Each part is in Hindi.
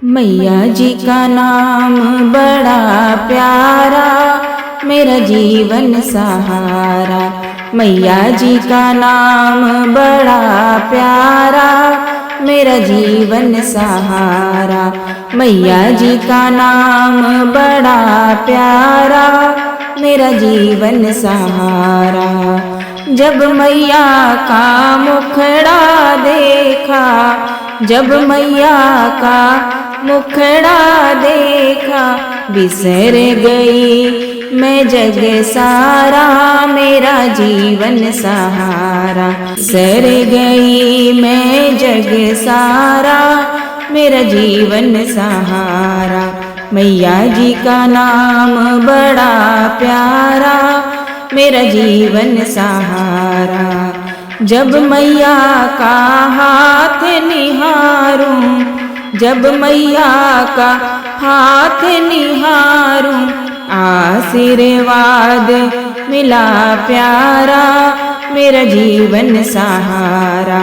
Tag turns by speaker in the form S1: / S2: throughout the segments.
S1: मैया जी का नाम बड़ा प्यारा, मेरा जीवन सहारा। मैया जी का नाम बड़ा प्यारा, मेरा जीवन सहारा। मैया जी का नाम बड़ा प्यारा, मेरा जीवन सहारा। जब मैया का मुखड़ा देखा, जब मैया का मुखड़ा देखा, बिसर गई मैं जग सारा, मेरा जीवन सहारा। बिसर गई मैं जग सारा, मेरा जीवन सहारा। मैया जी का नाम बड़ा प्यारा, मेरा जीवन सहारा। जब मैया का हाथ निहारूं, जब मैया का हाथ निहारूं, आशीर्वाद मिला प्यारा, मेरा जीवन सहारा।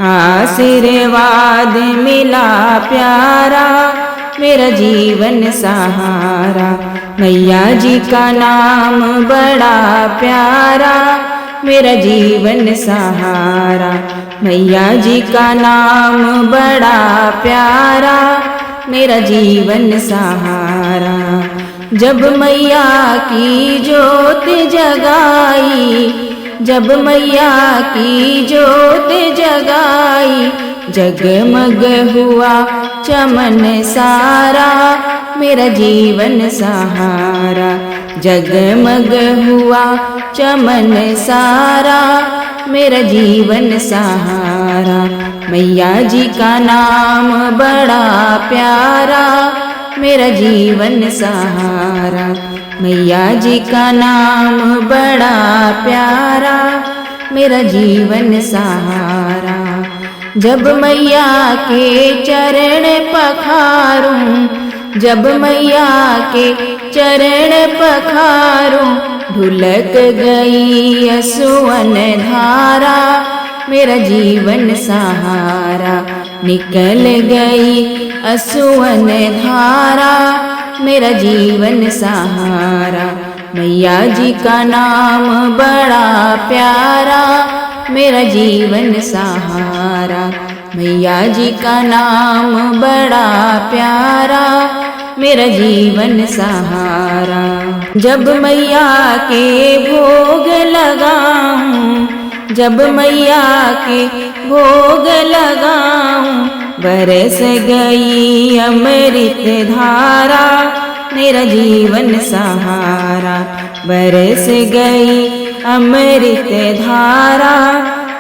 S1: आशीर्वाद मिला प्यारा, मेरा जीवन सहारा। मैया जी का नाम बड़ा प्यारा, मेरा जीवन सहारा। मैया जी का नाम बड़ा प्यारा, मेरा जीवन सहारा। जब मैया की ज्योत जगाई, जब मैया की ज्योत जगाई, जगमग हुआ चमन सारा, मेरा जीवन सहारा। जगमग हुआ चमन सारा, मेरा जीवन सहारा। मैया जी का नाम बड़ा प्यारा, मेरा जीवन सहारा। मैया जी का नाम बड़ा प्यारा, मेरा जीवन सहारा। जब मैया के चरण पखारूं, जब मैया के चरण पखारूं, ढुलक गई असुवन धारा, मेरा जीवन सहारा। निकल गई असुवन धारा, मेरा जीवन सहारा। मैया जी का नाम बड़ा प्यारा, मेरा जीवन सहारा। मैया जी का नाम बड़ा प्यारा, मेरा जीवन सहारा। जब मैया के भोग लगाऊं, जब मैया के भोग लगाऊं, बरस गई अमृत धारा, मेरा जीवन सहारा। बरस गई अमृत धारा,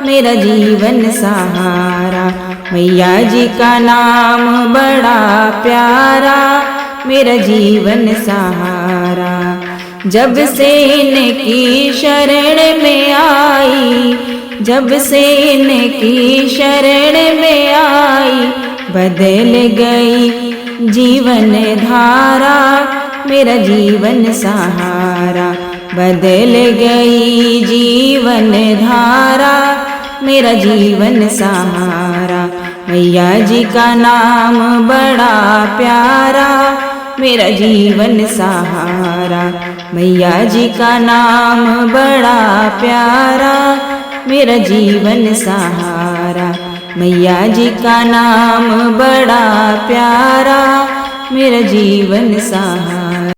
S1: मेरा जीवन सहारा। मैया जी का नाम बड़ा प्यारा, मेरा जीवन सहारा। जब से इनकी शरण में आई, जब से इनकी शरण में आई, बदल गई जीवन धारा, मेरा जीवन सहारा। बदल गई जीवन धारा, मेरा जीवन सहारा। मैया जी का नाम बड़ा प्यारा, मेरा जीवन सहारा। मैया जी का नाम बड़ा प्यारा, मेरा जीवन सहारा। मैया जी का नाम बड़ा प्यारा, मेरा जीवन सहारा।